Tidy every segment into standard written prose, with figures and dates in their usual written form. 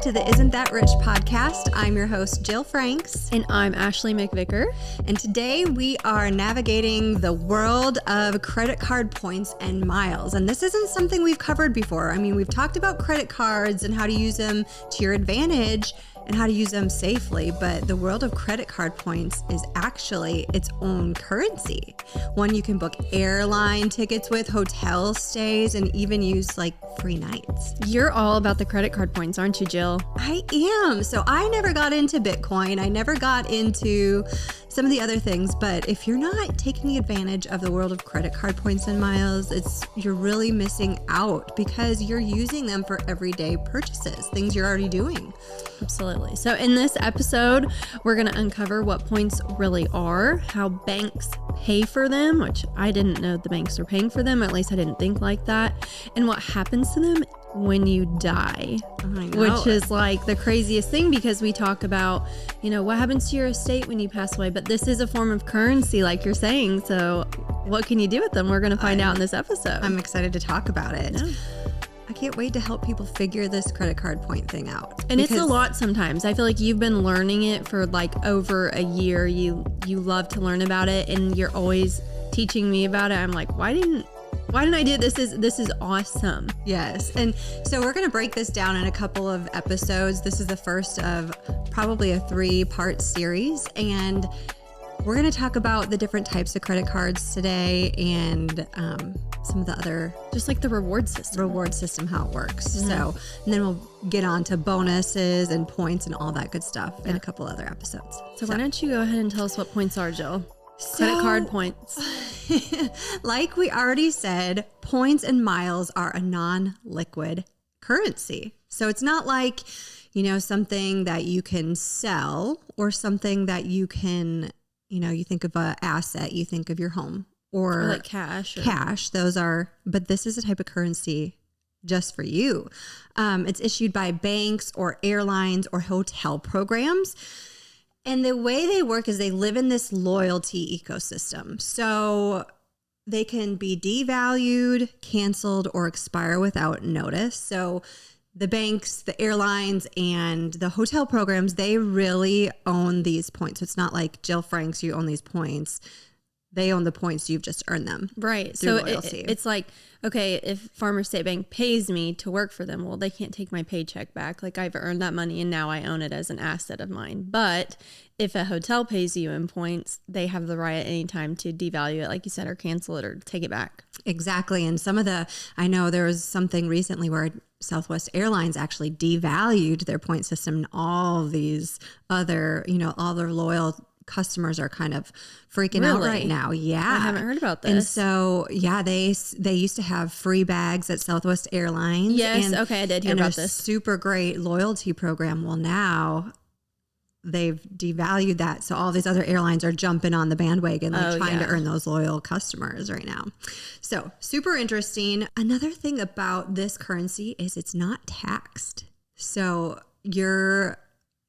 to the Isn't That Rich podcast. I'm your host, Jill Franks. And I'm Ashley McVicker. And today we are navigating the world of credit card points and miles. And this isn't something we've covered before. I mean, we've talked about credit cards and how to use them to your advantage and how to use them safely, but the world of credit card points is actually its own currency. One you can book airline tickets with, hotel stays, and even use like free nights. You're all about the credit card points, aren't you, Jill? I am. So I never got into Bitcoin. I never got into some of the other things, but if you're not taking advantage of the world of credit card points and miles, you're really missing out because you're using them for everyday purchases, things you're already doing. Absolutely. So in this episode, we're going to uncover what points really are, how banks pay for them, which I didn't know the banks were paying for them, at least I didn't think like that, and what happens to them when you die, which is like the craziest thing because we talk about, what happens to your estate when you pass away, but this is a form of currency like you're saying. So what can you do with them? We're going to find out in this episode. I'm excited to talk about it. Yeah. I can't wait to help people figure this credit card point thing out. And it's a lot sometimes. I feel like you've been learning it for like over a year. You love to learn about it and you're always teaching me about it. I'm like, why didn't I do this? This is awesome. Yes. And so we're going to break this down in a couple of episodes. This is the first of probably a 3-part series. And we're going to talk about the different types of credit cards today and some of the other... Just like the reward system. How it works. Mm-hmm. So, and then we'll get on to bonuses and points and all that good stuff in a couple other episodes. So why don't you go ahead and tell us what points are, Jill? Credit card points. Like we already said, points and miles are a non-liquid currency. So it's not like, something that you can sell or something that you can, you think of an asset, you think of your home or like cash. But this is a type of currency just for you. It's issued by banks or airlines or hotel programs. And the way they work is they live in this loyalty ecosystem. So they can be devalued, canceled, or expire without notice. So the banks, the airlines, and the hotel programs, they really own these points. So it's not like Jill Franks, you own these points. They own the points, you've just earned them. Right. So it's like, okay, if Farmers State Bank pays me to work for them, well, they can't take my paycheck back. Like I've earned that money and now I own it as an asset of mine. But if a hotel pays you in points, they have the right at any time to devalue it, like you said, or cancel it or take it back. Exactly. And I know there was something recently where Southwest Airlines actually devalued their point system and all these other, all their loyal customers are kind of freaking out right now. Yeah. I haven't heard about this. And so, they used to have free bags at Southwest Airlines. Yes. Okay. I did hear about this. Super great loyalty program. Well, now they've devalued that. So all these other airlines are jumping on the bandwagon, trying to earn those loyal customers right now. So super interesting. Another thing about this currency is it's not taxed. So your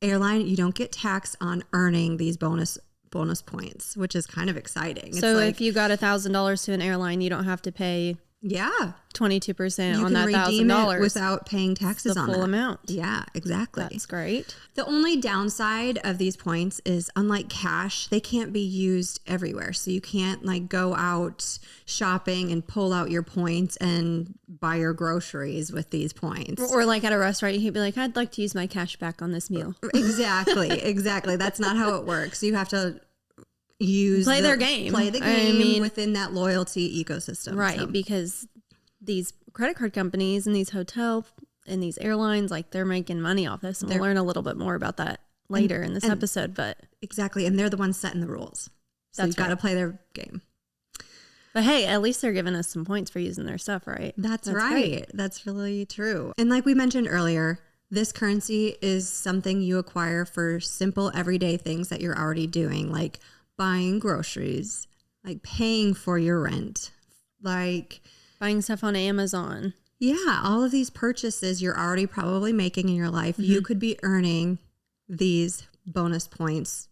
airline, you don't get taxed on earning these bonus points, which is kind of exciting. So if you got $1,000 to an airline, you don't have to pay 22% on that $1,000 without paying taxes on the full amount. Yeah, exactly. That's great. The only downside of these points is, unlike cash, they can't be used everywhere. So you can't go out shopping and pull out your points and buy your groceries with these points. Or like at a restaurant, you can be like, I'd like to use my cash back on this meal. Exactly. That's not how it works. You have to play the game within that loyalty ecosystem. Right. So. Because these credit card companies and these hotels and these airlines, they're making money off this. And we'll learn a little bit more about that later in this episode. But exactly. And they're the ones setting the rules. So you've got to play their game. But hey, at least they're giving us some points for using their stuff, right? That's right. Great. That's really true. And like we mentioned earlier, this currency is something you acquire for simple everyday things that you're already doing, like buying groceries, like paying for your rent, like buying stuff on Amazon. Yeah, all of these purchases you're already probably making in your life, you could be earning these bonus points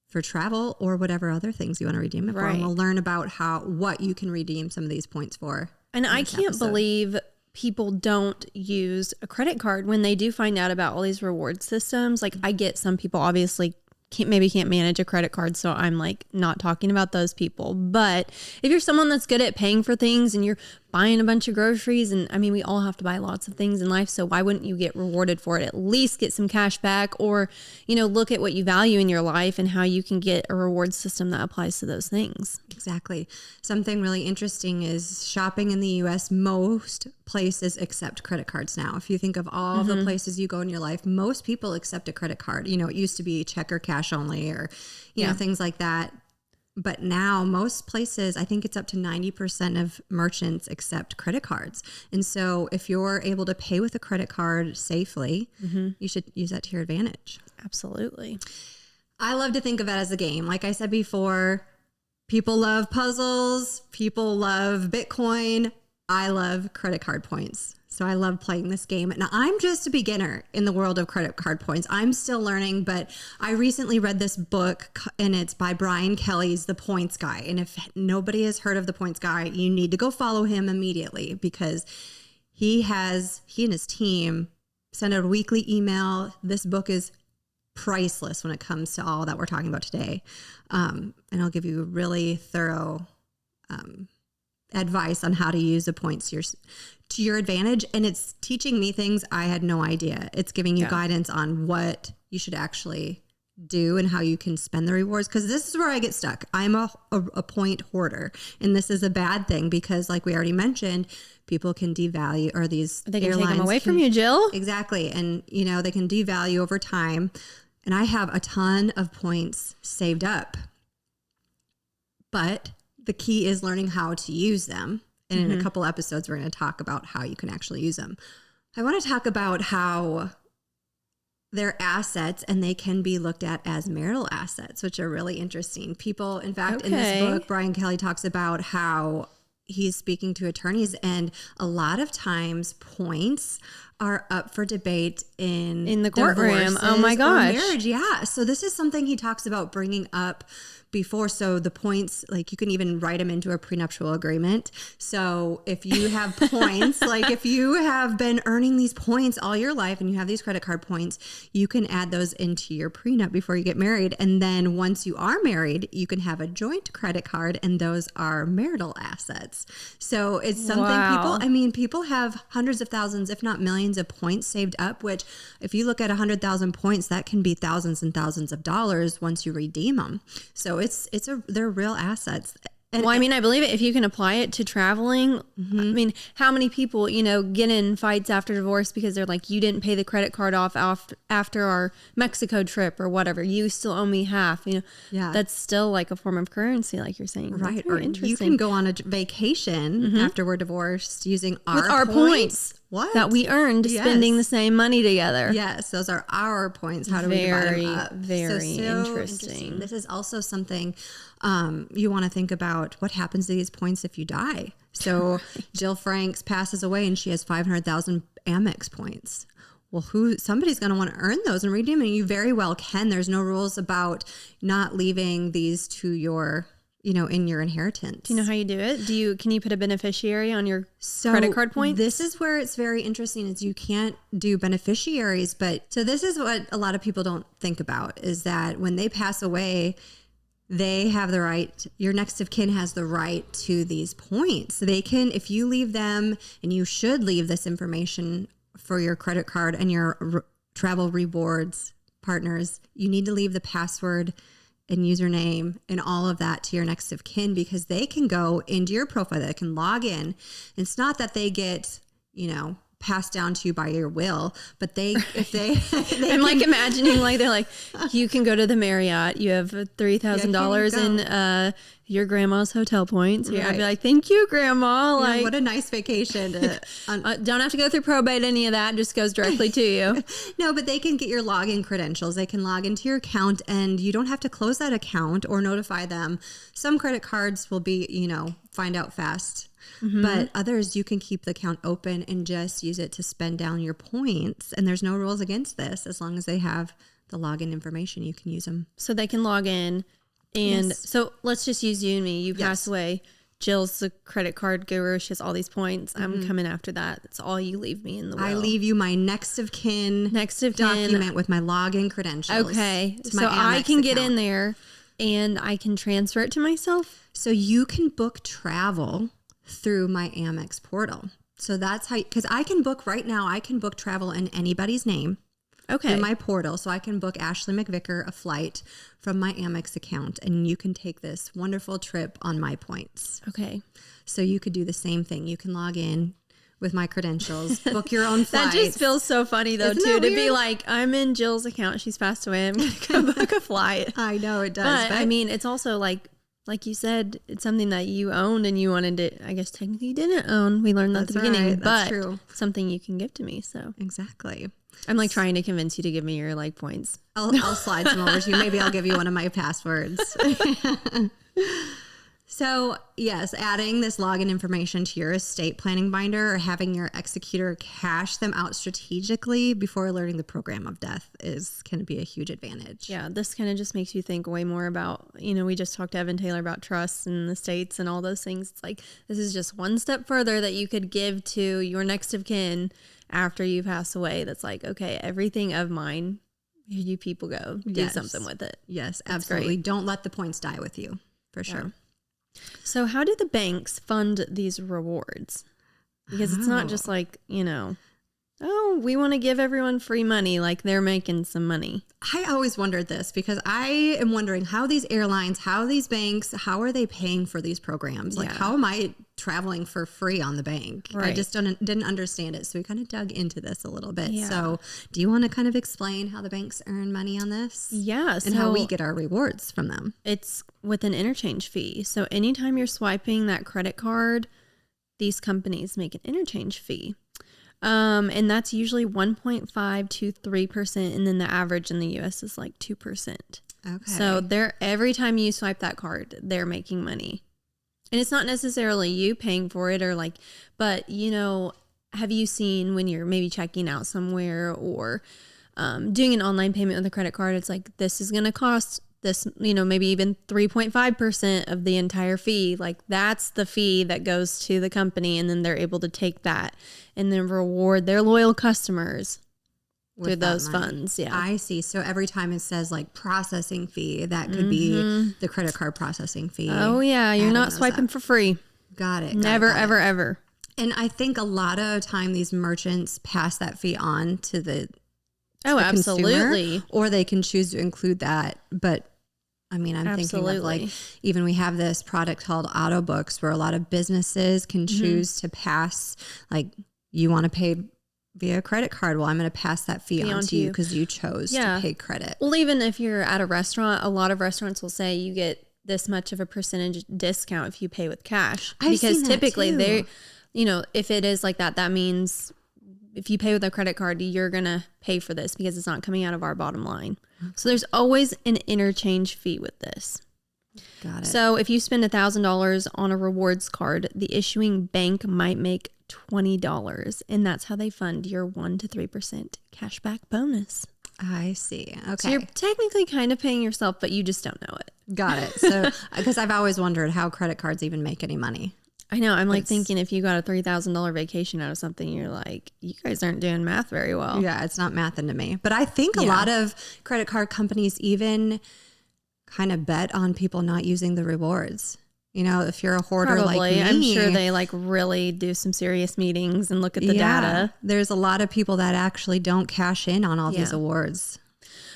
for travel or whatever other things you want to redeem it for. And we'll learn about what you can redeem some of these points for. And I can't believe people don't use a credit card when they do find out about all these reward systems. Like, I get some people obviously can't manage a credit card, so I'm like not talking about those people. But if you're someone that's good at paying for things and you're buying a bunch of groceries, and I mean, we all have to buy lots of things in life, so why wouldn't you get rewarded for it? At least get some cash back, or, you know, look at what you value in your life and how you can get a reward system that applies to those things. Exactly. Something really interesting is shopping in the US, most places accept credit cards now. If you think of all the places you go in your life, most people accept a credit card. You know, it used to be check or cash only, or, you know, things like that. But now most places, I think it's up to 90% of merchants accept credit cards. And so if you're able to pay with a credit card safely, you should use that to your advantage. Absolutely. I love to think of it as a game. Like I said before, people love puzzles. People love Bitcoin. I love credit card points. So I love playing this game. Now, I'm just a beginner in the world of credit card points. I'm still learning, but I recently read this book, and it's by Brian Kelly's The Points Guy. And if nobody has heard of The Points Guy, you need to go follow him immediately, because he and his team send out a weekly email. This book is priceless when it comes to all that we're talking about today. And I'll give you really thorough advice on how to use the points to your advantage. And it's teaching me things I had no idea. It's giving you guidance on what you should actually do and how you can spend the rewards. Because this is where I get stuck. I'm a point hoarder. And this is a bad thing, because like we already mentioned, people can devalue, or these They can airlines take them away from you, Jill. Exactly. And, you know, they can devalue over time. And I have a ton of points saved up. But the key is learning how to use them. And in a couple episodes, we're going to talk about how you can actually use them. I want to talk about how they're assets, and they can be looked at as marital assets, which are really interesting. People, in fact, in this book, Brian Kelly talks about how he's speaking to attorneys, and a lot of times points are up for debate in the courtroom. Oh my gosh. Marriage. Yeah. So this is something he talks about bringing up before. So the points, like you can even write them into a prenuptial agreement. So if you have points, like if you have been earning these points all your life and you have these credit card points, you can add those into your prenup before you get married. And then once you are married, you can have a joint credit card, and those are marital assets. So it's something people have hundreds of thousands, if not millions of points saved up, which if you look at 100,000 points, that can be thousands and thousands of dollars once you redeem them. So they're real assets. And, well, I mean, I believe it. If you can apply it to traveling, I mean, how many people, you know, get in fights after divorce because they're like, you didn't pay the credit card off after our Mexico trip or whatever. You still owe me half. You know, that's still like a form of currency, like you're saying. Right. Or you can go on a vacation after we're divorced using our points. What? That we earned spending the same money together. Yes, those are our points. How do we divide them up? Very interesting. This is also something you want to think about. What happens to these points if you die? So Jill Franks passes away and she has 500,000 Amex points. Well, somebody's going to want to earn those and redeem them. You very well can. There's no rules about not leaving these to your, you know, in your inheritance. Do you know how you do it? Can you put a beneficiary on your credit card points? This is where it's very interesting, is you can't do beneficiaries. But so this is what a lot of people don't think about, is that when they pass away, they have the right, your next of kin has the right to these points. So they can, if you leave them, and you should leave this information for your credit card and your travel rewards partners, you need to leave the password and username and all of that to your next of kin, because they can go into your profile, they can log in. It's not that they get, you know, passed down to you by your will, but I'm like imagining, like they're like, you can go to the Marriott, you have $3,000 in your grandma's hotel points here. Right. I'd be like, thank you, grandma. Yeah, like, what a nice vacation. Don't have to go through probate, any of that, just goes directly to you. No, but they can get your login credentials. They can log into your account, and you don't have to close that account or notify them. Some credit cards will be, you know, find out fast. But others, you can keep the account open and just use it to spend down your points. And there's no rules against this. As long as they have the login information, you can use them. So they can log in. And so let's just use you and me. You pass away. Jill's the credit card guru. She has all these points. I'm coming after that. That's all you leave me in the will. I leave you my next of kin document with my login credentials. Okay. So I can get in there and I can transfer it to myself. So you can book travel through my Amex portal. So that's how, because I can book right now, I can book travel in anybody's name. Okay. In my portal. So I can book Ashley McVicker a flight from my Amex account, and you can take this wonderful trip on my points. Okay. So you could do the same thing. You can log in with my credentials, book your own flights. That just feels so funny though, to be like, I'm in Jill's account. She's passed away. I'm going to come book a flight. I know it does. But I mean, it's also like you said, it's something that you owned and you wanted to, I guess technically you didn't own. We learned that at the beginning, right. That's but true. Something you can give to me. So exactly. I'm like trying to convince you to give me your like points. I'll slide some over to you. Maybe I'll give you one of my passwords. So yes, adding this login information to your estate planning binder or having your executor cash them out strategically before alerting the program of death can be a huge advantage. Yeah, this kind of just makes you think way more about, we just talked to Evan Taylor about trusts and the estates and all those things. It's like, this is just one step further that you could give to your next of kin after you pass away. That's like, okay, everything of mine, here you people go, do something with it. Yes, absolutely. Don't let the points die with you, for sure. Yeah. So how do the banks fund these rewards? Because it's not just like, oh, we want to give everyone free money, like they're making some money. I always wondered this because I am wondering how these airlines, how these banks, how are they paying for these programs? Like, how am I traveling for free on the bank? Right. I just didn't understand it. So we kind of dug into this a little bit. Yeah. So do you want to kind of explain how the banks earn money on this? Yeah. And how we get our rewards from them? It's with an interchange fee. So anytime you're swiping that credit card, these companies make an interchange fee. And that's usually 1.5 to 3%. And then the average in the US is like 2%. Okay. So every time you swipe that card, they're making money. And it's not necessarily you paying for it but have you seen when you're maybe checking out somewhere or, doing an online payment with a credit card, it's like, this is going to cost this, maybe even 3.5% of the entire fee. Like that's the fee that goes to the company. And then they're able to take that and then reward their loyal customers through those funds. Yeah. I see. So every time it says like processing fee, that could be the credit card processing fee. Oh yeah. You're not swiping for free. Got it. Never, ever, ever. And I think a lot of time these merchants pass that fee on to the absolutely. Consumer, or they can choose to include that. But I mean, I'm thinking of like, even we have this product called Auto Books where a lot of businesses can choose to pass, like, you want to pay via credit card. Well, I'm going to pass that fee on to you because you chose to pay credit. Well, even if you're at a restaurant, a lot of restaurants will say you get this much of a percentage discount if you pay with cash. Because typically they, if it is like that, that means if you pay with a credit card, you're going to pay for this because it's not coming out of our bottom line. So there's always an interchange fee with this. Got it. So if you spend $1,000 on a rewards card, the issuing bank might make $20. And that's how they fund your 1 to 3% cashback bonus. I see. Okay. So you're technically kind of paying yourself, but you just don't know it. Got it. So, because I've always wondered how credit cards even make any money. I know. I'm like thinking if you got a $3,000 vacation out of something, you're like, you guys aren't doing math very well. Yeah, it's not mathing to me. But I think a lot of credit card companies even kind of bet on people not using the rewards. If you're a hoarder like me. I'm sure they like really do some serious meetings and look at the data. There's a lot of people that actually don't cash in on all these awards.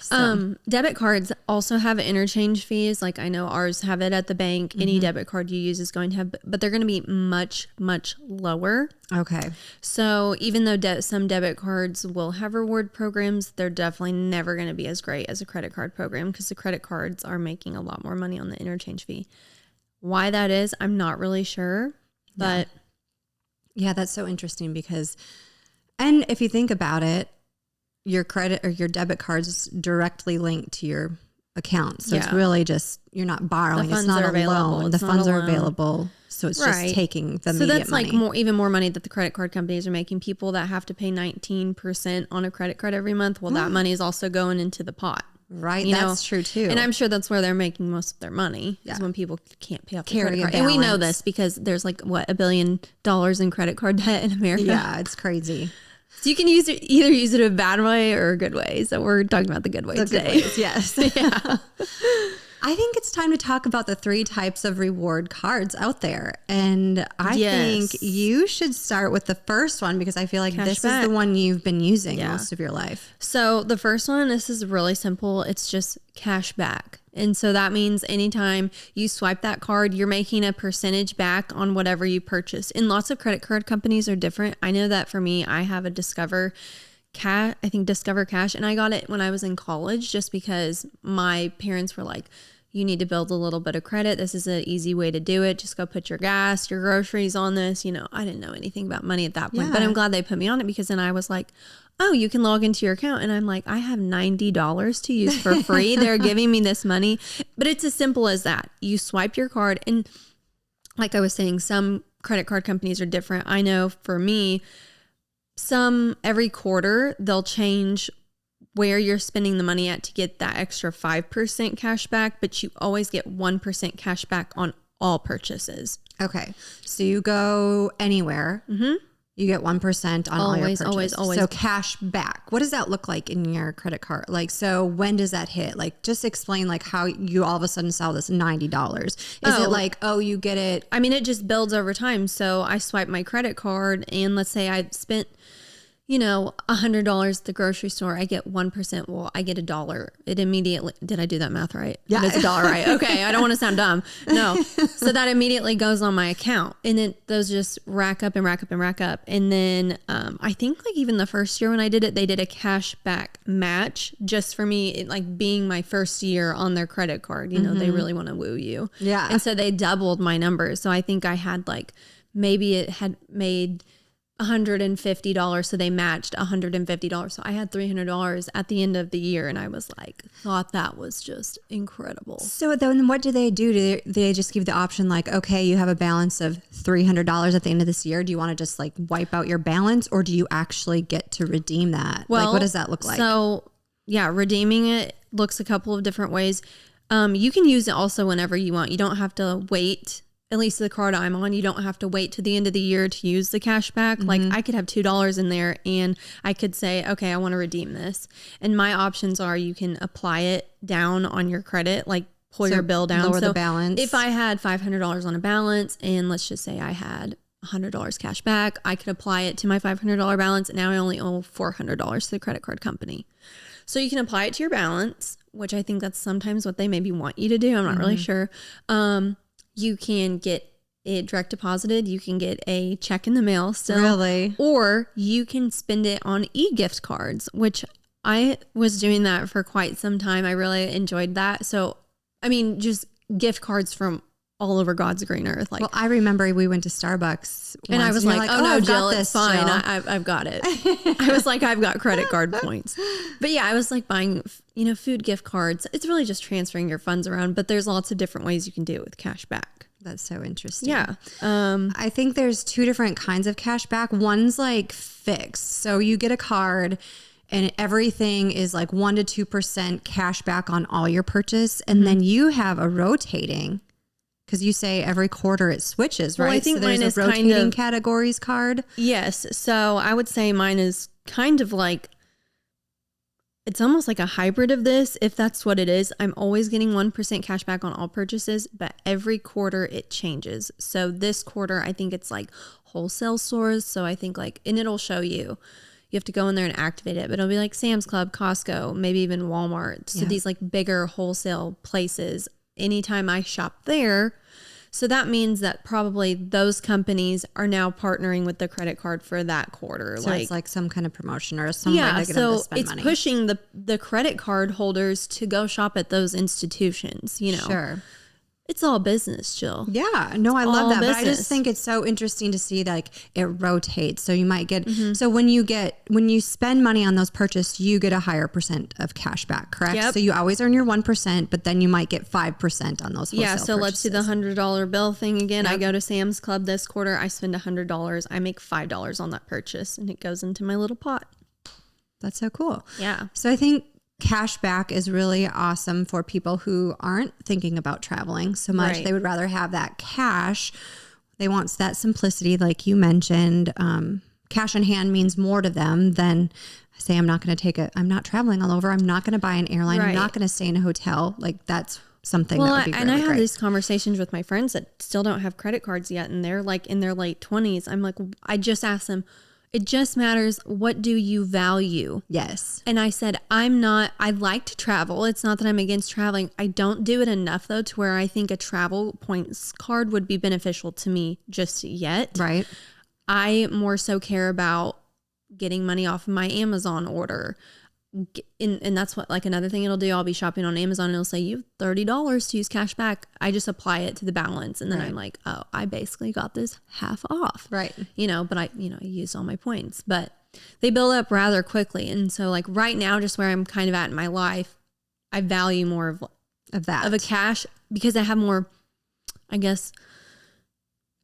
So. Debit cards also have interchange fees. Like I know ours have it at the bank. Any debit card you use is going to have, but they're going to be much, much lower. Okay. So even though some debit cards will have reward programs, they're definitely never going to be as great as a credit card program because the credit cards are making a lot more money on the interchange fee. Why that is, I'm not really sure, but. Yeah, that's so interesting because, and if you think about it, your credit or your debit card is directly linked to your account. So it's really just, you're not borrowing. It's not a loan. The funds are available. So it's just taking the immediate money. So that's like even more money that the credit card companies are making. People that have to pay 19% on a credit card every month. Well, that money is also going into the pot. Right. You That's know? true too. And I'm sure that's where they're making most of their money is when people can't pay off the credit card. And we know this because there's like $1 billion in credit card debt in America. Yeah, it's crazy. So you can either use it in a bad way or a good way. So we're talking about the good way today. Good ways, yes. Yeah. I think it's time to talk about the 3 types of reward cards out there. And I think you should start with the first one because I feel like this is the one you've been using most of your life. So the first one, this is really simple. It's just cash back. And so that means anytime you swipe that card, you're making a percentage back on whatever you purchase. And lots of credit card companies are different. I know that for me, I have a Discover Cash, and I got it when I was in college just because my parents were like, you need to build a little bit of credit. This is an easy way to do it. Just go put your gas, your groceries on this. You know, I didn't know anything about money at that point, but I'm glad they put me on it because then I was like, oh, you can log into your account. And I'm like, I have $90 to use for free. They're giving me this money. But it's as simple as that. You swipe your card. And like I was saying, some credit card companies are different. I know for me, every quarter, they'll change where you're spending the money at to get that extra 5% cash back, but you always get 1% cash back on all purchases. Okay. So you go anywhere, you get 1% on all your purchases. Always. So cash back. What does that look like in your credit card? Like, so when does that hit? Like, just explain like how you all of a sudden sell this $90. Is it like, you get it? I mean, it just builds over time. So I swipe my credit card and let's say I spent $100 at the grocery store, I get 1%. Well, I get $1. It immediately, did I do that math right? Yeah. It's $1, right? Okay. I don't want to sound dumb. No. So that immediately goes on my account and then those just rack up and rack up and rack up. And then, I think like even the first year when I did it, they did a cash back match just for me, like being my first year on their credit card. You know, they really want to woo you. Yeah. And so they doubled my numbers. So I think I had like, maybe it had made $150, so they matched $150. So I had $300 at the end of the year, and I was like, thought that was just incredible. So then what do they do? Do they just give the option like, okay, you have a balance of $300 at the end of this year. Do you want to just like wipe out your balance, or do you actually get to redeem that? Well, like, what does that look like? So yeah, redeeming it looks a couple of different ways. You can use it also whenever you want. You don't have to wait. At least the card I'm on, you don't have to wait to the end of the year to use the cash back. Like I could have $2 in there and I could say, okay, I want to redeem this. And my options are you can apply it down on your credit, like pull your bill down. Lower the balance. If I had $500 on a balance and let's just say I had $100 cash back, I could apply it to my $500 balance. And now I only owe $400 to the credit card company. So you can apply it to your balance, which I think that's sometimes what they maybe want you to do. I'm not really sure. You can get it direct deposited. You can get a check in the mail still. Really? Or you can spend it on e-gift cards, which I was doing that for quite some time. I really enjoyed that. So, I mean, just gift cards from all over God's green earth. Like, well, I remember we went to Starbucks and I was like, oh no, Jill, it's fine. Jill. I've got it. I was like, I've got credit card points. But yeah, I was like buying, food gift cards. It's really just transferring your funds around, but there's lots of different ways you can do it with cash back. That's so interesting. Yeah. I think there's 2 different kinds of cash back. One's like fixed. So you get a card and everything is like 1 to 2% cash back on all your purchase. And then you have a rotating, because you say every quarter it switches, right? Well, I think so mine there's is a rotating kind of categories card. Yes. So I would say mine is kind of like, it's almost like a hybrid of this, if that's what it is. I'm always getting 1% cash back on all purchases, but every quarter it changes. So this quarter, I think it's like wholesale stores. So I think like, and it'll show you. You have to go in there and activate it, but it'll be like Sam's Club, Costco, maybe even Walmart. So these like bigger wholesale places. Anytime I shop there. So that means that probably those companies are now partnering with the credit card for that quarter. So it's like some kind of promotion or some way they're going to spend money. It's pushing the credit card holders to go shop at those institutions, Sure. It's all business, Jill. Yeah, no, I love that. Business. But I just think it's so interesting to see like it rotates. So you might get, so when you spend money on those purchases, you get a higher % of cash back, correct? Yep. So you always earn your 1%, but then you might get 5% on those wholesale Yeah, so let's do the $100 bill thing again. Yep. I go to Sam's Club this quarter. I spend $100. I make $5 on that purchase and it goes into my little pot. That's so cool. Yeah. So I think cash back is really awesome for people who aren't thinking about traveling so much. Right. They would rather have that cash. They want that simplicity, like you mentioned. Cash in hand means more to them than say, I'm not traveling all over. I'm not going to buy an airline. Right. I'm not going to stay in a hotel. Like that's something Well, that would be and really I have great. these conversations with my friends that still don't have credit cards yet, and they're like in their late 20s. I'm like, I just asked them, it just matters, what do you value? Yes. And I said, I like to travel. It's not that I'm against traveling. I don't do it enough though to where I think a travel points card would be beneficial to me just yet. Right. I more so care about getting money off of my Amazon order. And that's what, like, another thing it'll do. I'll be shopping on Amazon and it'll say you have $30 to use cash back. I just apply it to the balance. And then I'm like, oh, I basically got this half off. Right. But I used all my points, but they build up rather quickly. And so like right now, just where I'm kind of at in my life, I value more of a cash because I have more, I guess,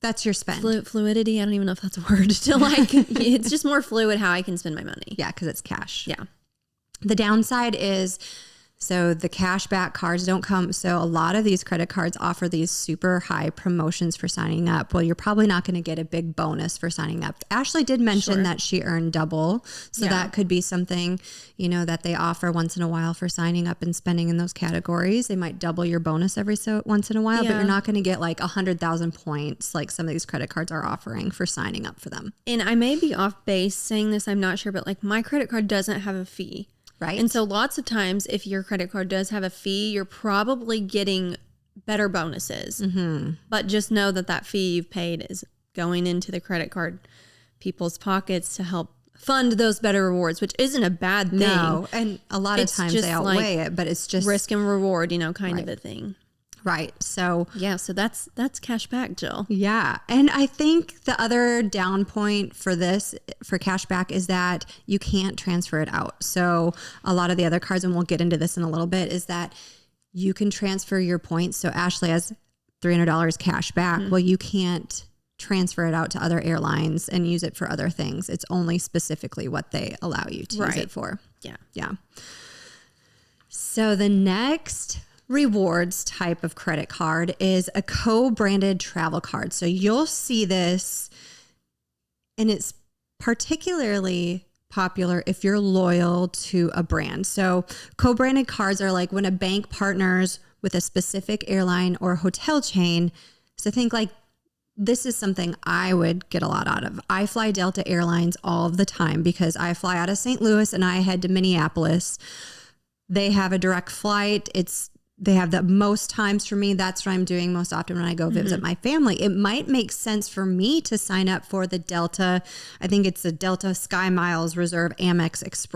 that's your spend. Fluidity. I don't even know if that's a word to like, it's just more fluid how I can spend my money. Yeah. Cause it's cash. Yeah. The downside is, so the cashback cards don't come. So a lot of these credit cards offer these super high promotions for signing up. Well, you're probably not going to get a big bonus for signing up. Ashley did mention that she earned double. So that could be something, that they offer once in a while for signing up and spending in those categories. They might double your bonus once in a while, but you're not going to get like 100,000 points like some of these credit cards are offering for signing up for them. And I may be off base saying this, I'm not sure, but like my credit card doesn't have a fee. Right. And so lots of times if your credit card does have a fee, you're probably getting better bonuses. Mm-hmm. But just know that fee you've paid is going into the credit card people's pockets to help fund those better rewards, which isn't a bad thing. No, and a lot of times they outweigh it, but it's just risk and reward, kind of a thing. Right. So yeah, so that's cash back, Jill. Yeah. And I think the other down point for cash back is that you can't transfer it out. So a lot of the other cards, and we'll get into this in a little bit, is that you can transfer your points. So Ashley has $300 cash back. Mm-hmm. Well, you can't transfer it out to other airlines and use it for other things. It's only specifically what they allow you to use it for. Yeah. Yeah. So the next rewards type of credit card is a co-branded travel card. So you'll see this, and it's particularly popular if you're loyal to a brand. So co-branded cards are like when a bank partners with a specific airline or hotel chain. So think like this is something I would get a lot out of. I fly Delta Airlines all of the time because I fly out of St. Louis and I head to Minneapolis. They have a direct flight. They have the most times for me. That's what I'm doing most often when I go visit my family. It might make sense for me to sign up for the Delta. I think it's the Delta Sky Miles Reserve Amex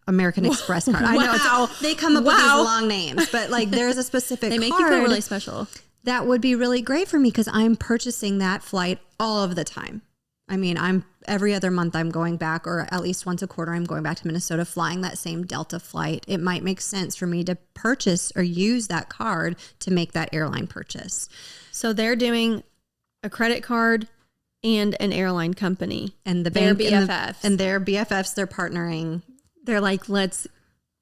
American Express card. I know they come up with these long names, but like there's a specific they make card you feel really special. That would be really great for me because I'm purchasing that flight all of the time. I mean, every other month I'm going back, or at least once a quarter I'm going back to Minnesota flying that same Delta flight. It might make sense for me to purchase or use that card to make that airline purchase. So they're doing a credit card and an airline company. And the their bank BFFs. And their BFFs, they're partnering. They're like, let's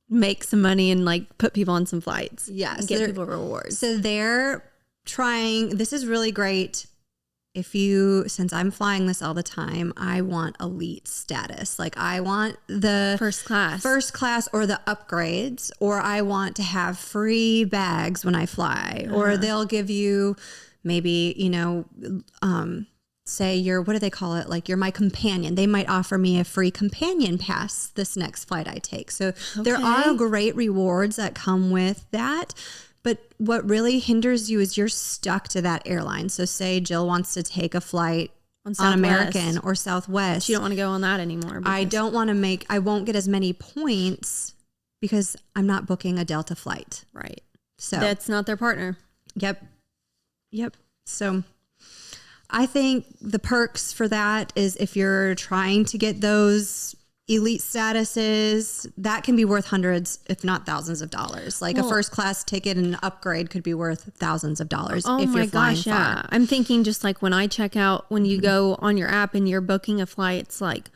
make some money and like put people on some flights. Yes. And get people rewards. So they're trying, this is really great. Since I'm flying this all the time, I want elite status. Like I want the first class or the upgrades, or I want to have free bags when I fly, or they'll give you maybe, say what do they call it? Like you're my companion. They might offer me a free companion pass this next flight I take. So there are great rewards that come with that. But what really hinders you is you're stuck to that airline. So say Jill wants to take a flight on American or Southwest. You don't want to go on that anymore. I won't get as many points because I'm not booking a Delta flight. Right. So that's not their partner. Yep. So I think the perks for that is if you're trying to get those elite statuses, that can be worth hundreds, if not thousands of dollars. Like a first class ticket and an upgrade could be worth thousands of dollars if you're flying far. Yeah. I'm thinking just like when I check out, when you go on your app and you're booking a flight, it's like,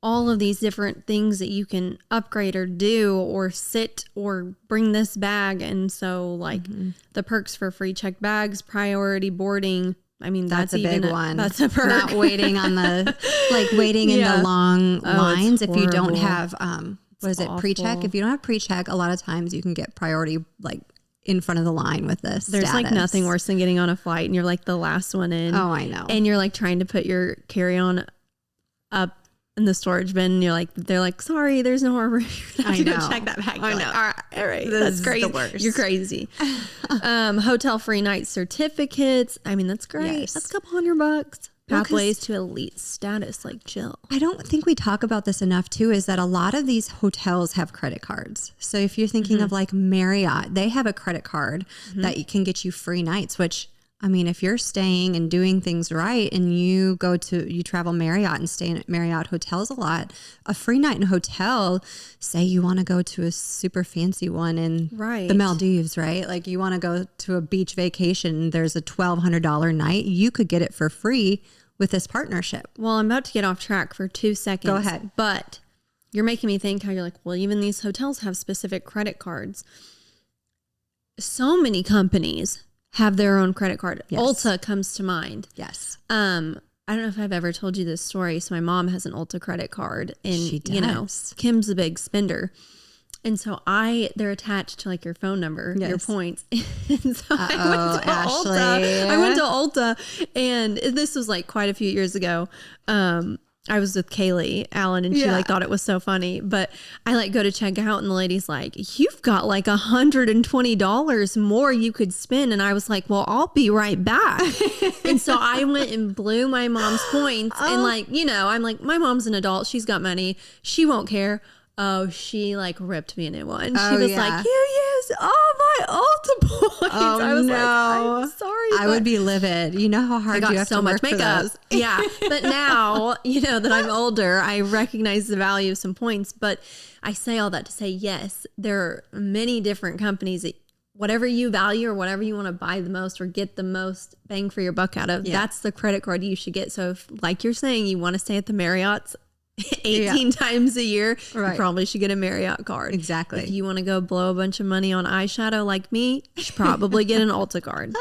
all of these different things that you can upgrade or do or sit or bring this bag. And so like the perks for free checked bags, priority boarding. I mean, that's a big one. That's a perk. Not waiting on the, like waiting in the long lines. If you don't have, pre-check? If you don't have pre-check, a lot of times you can get priority like in front of the line with this. There's like nothing worse than getting on a flight and you're like the last one in. Oh, I know. And you're like trying to put your carry-on up in the storage bin. And you're like, they're like, sorry, there's no more room. I know. Check that bag. I know. Like, all right. This That's is crazy. the worst. You're crazy. Hotel free night certificates. I mean, that's great. Yes. That's a couple $100. Well, Pathways to elite status, like chill. I don't think we talk about this enough too, is that a lot of these hotels have credit cards. So if you're thinking of like Marriott, they have a credit card that can get you free nights, which, I mean, if you're staying and doing things right and you travel Marriott and stay in Marriott hotels a lot, a free night in a hotel, say you want to go to a super fancy one in the Maldives, right? Like you want to go to a beach vacation, there's a $1,200 night, you could get it for free with this partnership. Well, I'm about to get off track for 2 seconds. Go ahead. But you're making me think how you're like, well, even these hotels have specific credit cards. So many companies have their own credit card. Yes. Ulta comes to mind. Yes. I don't know if I've ever told you this story. So my mom has an Ulta credit card and She does. you know, Kim's a big spender. And so they're attached to like your phone number, your points. And so I went to Ulta and this was like quite a few years ago. I was with Kaylee Allen and she like thought it was so funny, but I like go to check out and the lady's like, you've got like $120 more you could spend. And I was like, well, I'll be right back. And so I went and blew my mom's points and like, you know, I'm like, my mom's an adult. She's got money. She won't care. Oh, she like ripped me a new one. She was like, you used all my Ulta points. Oh, I was no. like, I'm sorry. I would be livid. You know how hard I got you have so to much work for makeup. those. Yeah. But now, you know, that I'm older, I recognize the value of some points. But I say all that to say, yes, there are many different companies that whatever you value or whatever you want to buy the most or get the most bang for your buck out of, that's the credit card you should get. So if, like you're saying, you want to stay at the Marriott's 18 times a year, you probably should get a Marriott card. Exactly. If you want to go blow a bunch of money on eyeshadow like me, you should probably get an Ulta card.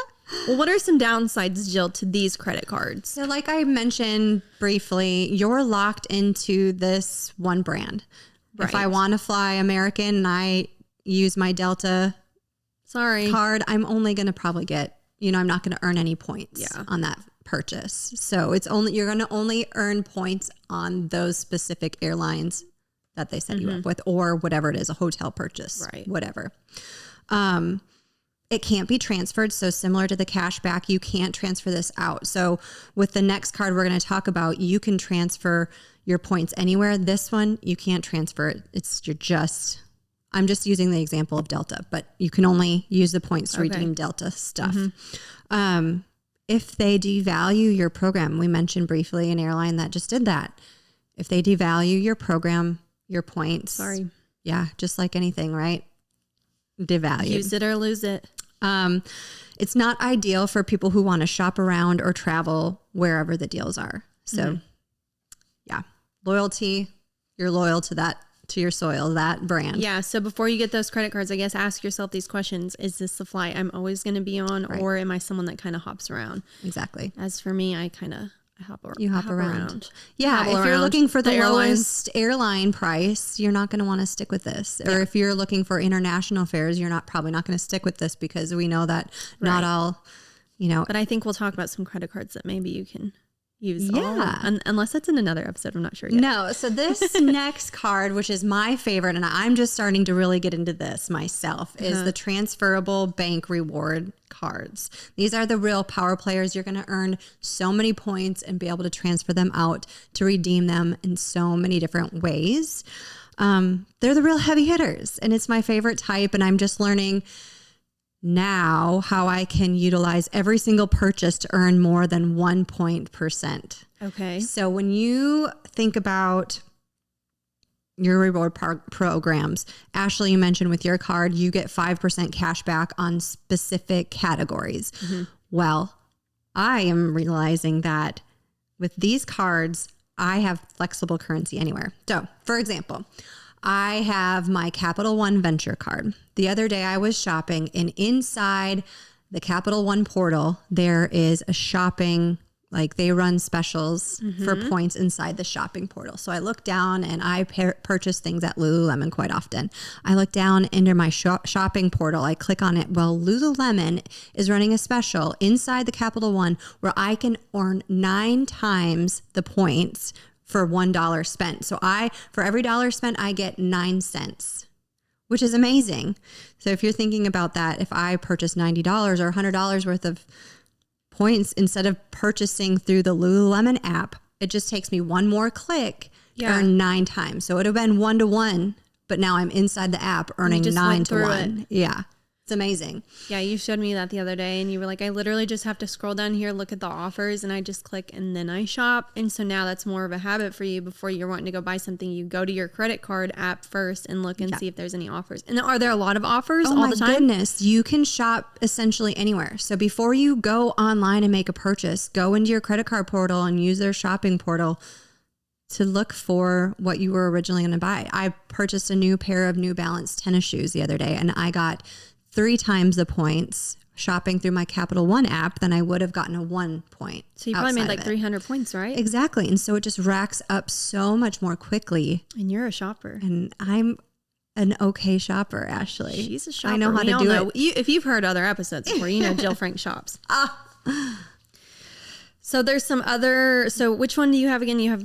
Well, what are some downsides, Jill, to these credit cards? So like I mentioned briefly, you're locked into this one brand. If I want to fly American and I use my Delta card, I'm only going to probably get, you know, I'm not going to earn any points on that purchase. So you're going to only earn points on those specific airlines that they set you up with, or whatever it is, a hotel purchase, whatever. It can't be transferred. So similar to the cash back, you can't transfer this out. So with the next card we're going to talk about, you can transfer your points anywhere. This one, you can't transfer it. I'm just using the example of Delta, but you can only use the points to redeem Delta stuff. If they devalue your program, we mentioned briefly an airline that just did that. If they devalue your program, your points. Yeah, just like anything, right? Devalue. Use it or lose it. It's not ideal for people who want to shop around or travel wherever the deals are. So yeah, loyalty, you're loyal to that, to your soil, that brand. Yeah. So before you get those credit cards, I guess ask yourself these questions. Is this the flight I'm always going to be on, or am I someone that kind of hops around? Exactly. As for me, I kind of hop around. You hop around. Yeah. If you're looking for the lowest airline price, you're not going to want to stick with this. Or if you're looking for international fares, you're probably not going to stick with this, because we know that not all, you know. But I think we'll talk about some credit cards that maybe you can use unless that's in another episode. I'm not sure yet. No. So this next card, which is my favorite, and I'm just starting to really get into this myself, is the transferable bank reward cards. These are the real power players. You're going to earn so many points and be able to transfer them out to redeem them in so many different ways. They're the real heavy hitters, and it's my favorite type. And I'm just learning now how I can utilize every single purchase to earn more than 1%. Okay. So when you think about your reward programs, Ashley, you mentioned with your card, you get 5% cash back on specific categories. Well, I am realizing that with these cards, I have flexible currency anywhere. So, for example, I have my Capital One Venture card. The other day I was shopping, and inside the Capital One portal, there is a shopping, like they run specials for points inside the shopping portal. So I look down, and I purchase things at Lululemon quite often. I look down into my shopping portal. I click on it. Well, Lululemon is running a special inside the Capital One where I can earn 9 times the points for $1 spent. So for every dollar spent, I get 9 cents, which is amazing. So if you're thinking about that, if I purchase $90 or $100 worth of points, instead of purchasing through the Lululemon app, it just takes me one more click to earn 9 times. So it would have been 1 to 1, but now I'm inside the app earning 9 to 1. Yeah. It's amazing. Yeah, you showed me that the other day, and you were like, I literally just have to scroll down here, look at the offers, and I just click, and then I shop. And so now that's more of a habit for you. Before you're wanting to go buy something, you go to your credit card app first and look and see if there's any offers. And are there a lot of offers all the time? Oh my goodness. You can shop essentially anywhere. So before you go online and make a purchase, go into your credit card portal and use their shopping portal to look for what you were originally going to buy. I purchased a new pair of New Balance tennis shoes the other day, and I got 3 times the points shopping through my Capital One app than I would have gotten a 1 point. So you probably made like 300 points, right? Exactly. And so it just racks up so much more quickly. And you're a shopper. And I'm an okay shopper, Ashley. She's a shopper. I know how to do it. If you've heard other episodes before, you know Jill Frank shops. So there's some other, so which one do you have again? You have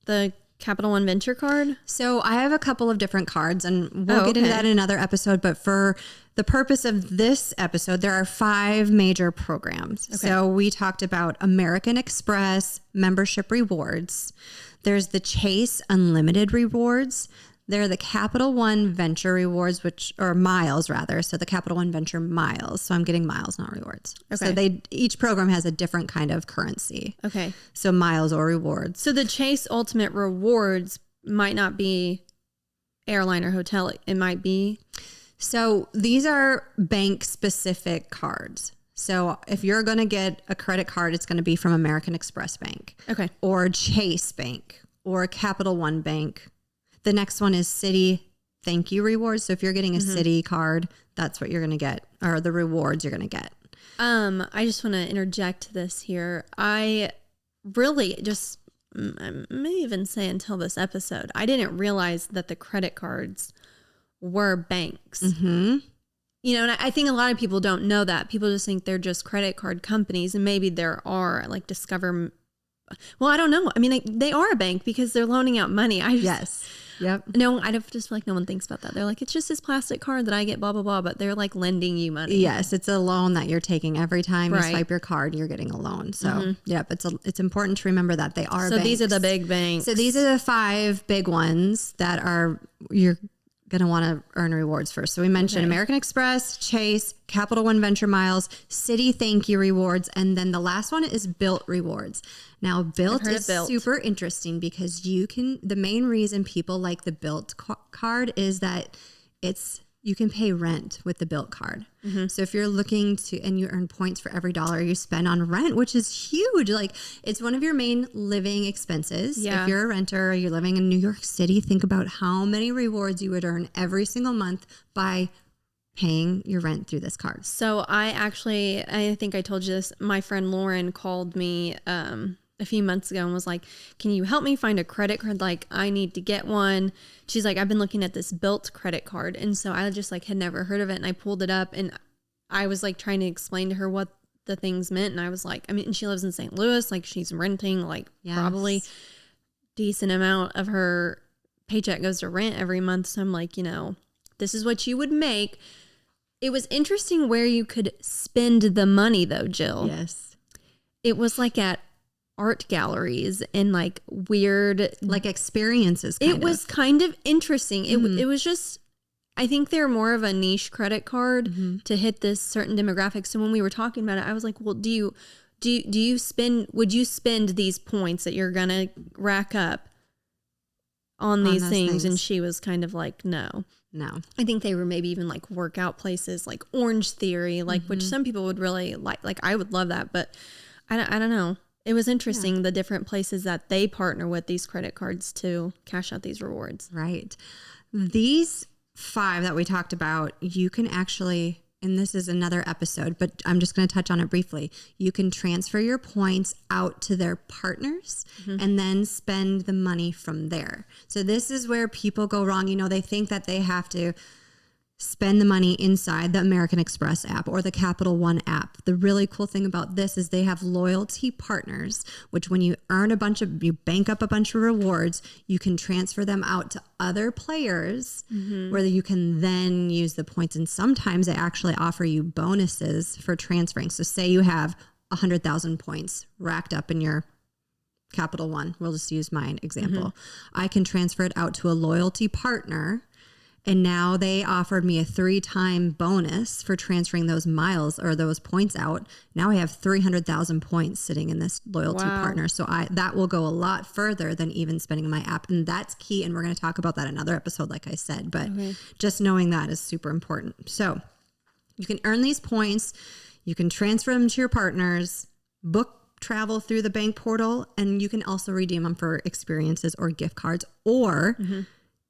the Capital One Venture card? So I have a couple of different cards, and we'll get into that in another episode. But for the purpose of this episode, there are 5 major programs. Okay. So we talked about American Express membership rewards. There's the Chase Unlimited rewards. They're the Capital One Venture rewards, or miles rather. So the Capital One Venture miles. So I'm getting miles, not rewards. Okay. So each program has a different kind of currency. Okay. So miles or rewards. So the Chase Ultimate rewards might not be airline or hotel. It might be. So these are bank specific cards. So if you're going to get a credit card, it's going to be from American Express Bank. Okay. Or Chase Bank or Capital One Bank. The next one is Citi Thank You Rewards. So if you're getting a Citi card, that's what you're going to get, or the rewards you're going to get. I just want to interject this here. I really just, I may even say until this episode, I didn't realize that the credit cards were banks. Mm-hmm. You know, and I think a lot of people don't know that. People just think they're just credit card companies, and maybe there are like Discover. Well, I don't know. I mean, they are a bank because they're loaning out money. Yes. Yep. No, I just feel like no one thinks about that. They're like, it's just this plastic card that I get, blah, blah, blah. But they're like lending you money. Yes. It's a loan that you're taking every time you swipe your card, you're getting a loan. So yep, it's important to remember that they are banks. So these are the big banks. So these are the 5 big ones that you're going to want to earn rewards first. So we mentioned American Express, Chase, Capital One Venture Miles, Citi Thank You Rewards, and then the last one is Bilt Rewards. Now, Bilt is super interesting because the main reason people like the Bilt card is that you can pay rent with the Bilt card. Mm-hmm. So if you're looking and you earn points for every dollar you spend on rent, which is huge. Like it's one of your main living expenses. Yeah. If you're a renter or you're living in New York City, think about how many rewards you would earn every single month by paying your rent through this card. So I think I told you this. My friend Lauren called me a few months ago and was like, can you help me find a credit card? Like I need to get one. She's like, I've been looking at this Bilt credit card. And so I just like had never heard of it. And I pulled it up and I was like trying to explain to her what the things meant. And I was like, I mean, and she lives in St. Louis. Like she's renting like probably decent amount of her paycheck goes to rent every month. So I'm like, this is what you would make. It was interesting where you could spend the money though, Jill. Yes. It was like at art galleries and like weird like experiences. It was kind of interesting. It was just, I think they're more of a niche credit card to hit this certain demographic. So when we were talking about it, I was like, well, would you spend these points that you're going to rack up on these things? And she was kind of like, no. I think they were maybe even like workout places like Orange Theory, like which some people would really like I would love that, but I don't know. it was interesting the different places that they partner with these credit cards to cash out these rewards. Right. These 5 that we talked about, you can actually, and this is another episode, but I'm just going to touch on it briefly. You can transfer your points out to their partners and then spend the money from there. So this is where people go wrong. You know, they think that they have to spend the money inside the American Express app or the Capital One app. The really cool thing about this is they have loyalty partners, which when you you bank up a bunch of rewards, you can transfer them out to other players where you can then use the points. And sometimes they actually offer you bonuses for transferring. So say you have 100,000 points racked up in your Capital One. We'll just use my example. I can transfer it out to a loyalty partner. And now they offered me a 3-time bonus for transferring those miles or those points out. Now I have 300,000 points sitting in this loyalty partner. So that will go a lot further than even spending in my app. And that's key. And we're going to talk about that in another episode, like I said. But just knowing that is super important. So you can earn these points. You can transfer them to your partners, book travel through the bank portal, and you can also redeem them for experiences or gift cards or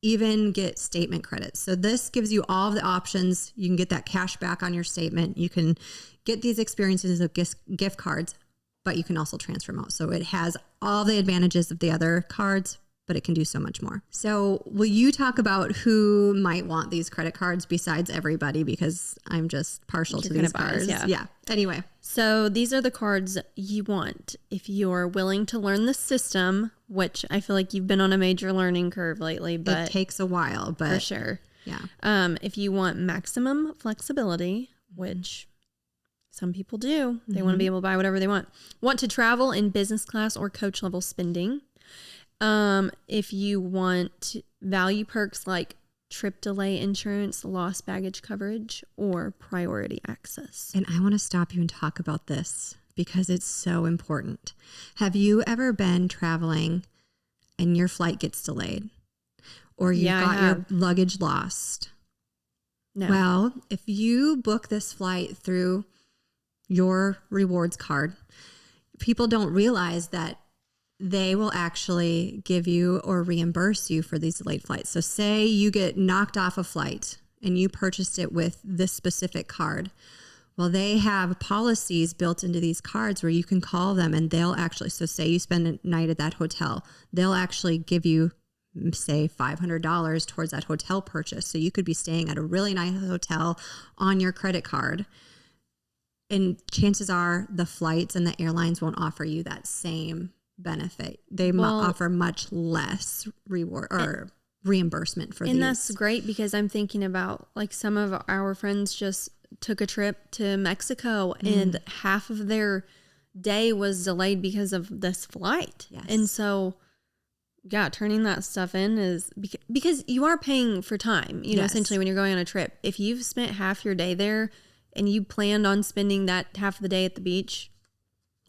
even get statement credits. So this gives you all of the options. You can get that cash back on your statement. You can get these experiences of gift cards, but you can also transfer them out. So it has all the advantages of the other cards, but it can do so much more. So will you talk about who might want these credit cards besides everybody? Because I'm just partial to these cards. Yeah. Anyway. So these are the cards you want if you're willing to learn the system, which I feel like you've been on a major learning curve lately, but it takes a while, but for sure. Yeah. If you want maximum flexibility, which some people do, they want to be able to buy whatever they want to travel in business class or coach level spending. If you want value perks like trip delay insurance, lost baggage coverage, or priority access. And I want to stop you and talk about this because it's so important. Have you ever been traveling and your flight gets delayed or you got your luggage lost? No. Well, if you book this flight through your rewards card, people don't realize that they will actually give you or reimburse you for these delayed flights. So say you get knocked off a flight and you purchased it with this specific card. Well, they have policies built into these cards where you can call them and they'll actually, so say you spend a night at that hotel, they'll actually give you, say, $500 towards that hotel purchase. So you could be staying at a really nice hotel on your credit card. And chances are the flights and the airlines won't offer you that same benefit. They offer much less reward or reimbursement for these. And that's great because I'm thinking about like some of our friends just took a trip to Mexico and half of their day was delayed because of this flight. Yes. And so, yeah, turning that stuff in is because you are paying for time, you know, essentially when you're going on a trip. If you've spent half your day there and you planned on spending that half of the day at the beach,